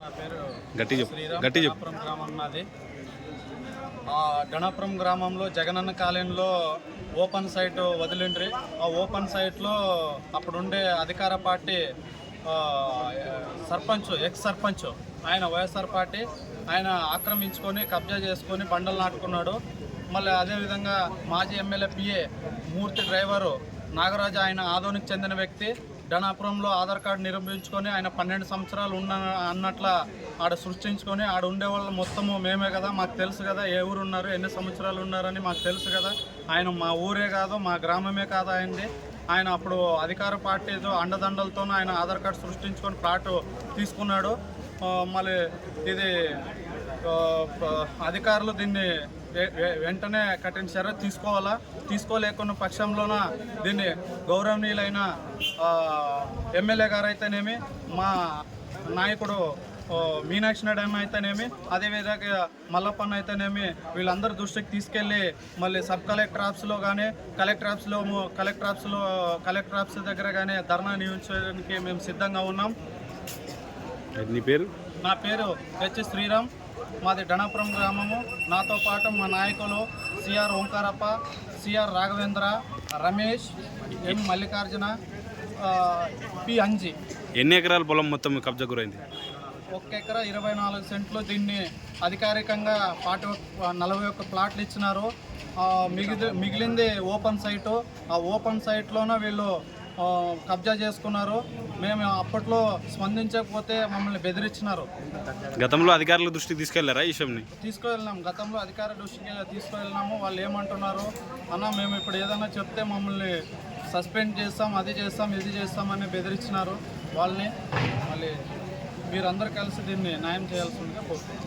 నా పేరు గట్టి శ్రీరామ్. గట్టి గణాపురం గ్రామం నాది. గణాపురం గ్రామంలో జగనన్న కాలనీలో ఓపెన్ సైట్ వదిలిండ్రి. ఆ ఓపెన్ సైట్లో అప్పుడుండే అధికార పార్టీ సర్పంచ్, ఎక్స్ సర్పంచ్ ఆయన వైఎస్ఆర్ పార్టీ ఆయన ఆక్రమించుకొని కబ్జా చేసుకొని బండలు నాటుకున్నాడు. మళ్ళీ అదేవిధంగా మాజీ ఎమ్మెల్యే పిఏ మూర్తి డ్రైవరు నాగరాజు ఆయన ఆదోనికి చెందిన వ్యక్తి గణాపురంలో ఆధార్ కార్డు నిరూపించుకొని ఆయన 12 సంవత్సరాలు ఉన్న అన్నట్ల ఆడ సృష్టించుకొని ఆడ ఉండేవాళ్ళు మొత్తము మేమే కదా, మాకు తెలుసు కదా ఏ ఊరు ఉన్నారు ఎన్ని సంవత్సరాలు ఉన్నారని మాకు తెలుసు కదా. ఆయన మా ఊరే కాదు మా గ్రామమే కాదు ఆయనది. ఆయన అప్పుడు అధికార పార్టీతో అండదండలతోనూ ఆయన ఆధార్ కార్డు సృష్టించుకొని ప్లాట్ తీసుకున్నాడు. మళ్ళీ ఇది అధికారులు దీన్ని వెంటనే కఠిన చర్య తీసుకోవాలా. తీసుకోలేకున్న పక్షంలోన దీన్ని గౌరవనీయులైన ఎమ్మెల్యే గారు అయితేనేమి, మా నాయకుడు మీనాక్షి నాయుడు అయితేనేమి, అదేవిధంగా మల్లప్పన్న అయితేనేమి వీళ్ళందరి దృష్టికి తీసుకెళ్ళి మళ్ళీ సబ్ కలెక్టర్ ఆఫీస్లో కానీ కలెక్టర్ ఆఫీస్ దగ్గర కానీ ధర్నా నియమించడానికి మేము సిద్ధంగా ఉన్నాం. నీ పేరు? నా పేరు హెచ్ శ్రీరామ్. మాది గణాపురం గ్రామము. నాతో పాటు మా నాయకులు సిఆర్ ఓంకారప్ప, సిఆర్ రాఘవేంద్ర, రమేష్, ఎం మల్లికార్జున, పి అంజి. ఎన్ని ఎకరాల పొలం మొత్తం కబ్జా గురైంది? 1 ఎకరా 24 సెంట్లు. దీన్ని అధికారికంగా 41 ప్లాట్లు ఇచ్చినారు. మిగిలింది ఓపెన్ సైటు. ఆ ఓపెన్ సైట్లోనే వీళ్ళు కబ్జా చేసుకున్నారు. మేము అప్పట్లో స్పందించకపోతే మమ్మల్ని బెదిరించినారు. గతంలో అధికారుల దృష్టికి తీసుకెళ్లారా ఈ విషయంని? తీసుకువెళ్ళినాం. గతంలో అధికార దృష్టికి తీసుకువెళ్ళినాము. వాళ్ళు ఏమంటున్నారు అన్న, మేము ఇప్పుడు ఏదైనా చెప్తే మమ్మల్ని సస్పెండ్ చేస్తాం, అది చేస్తాం, ఇది చేస్తామని బెదిరించినారు వాళ్ళని. మళ్ళీ మీరందరూ కలిసి దీన్ని న్యాయం చేయాల్సిందిగా కోరుతున్నాం.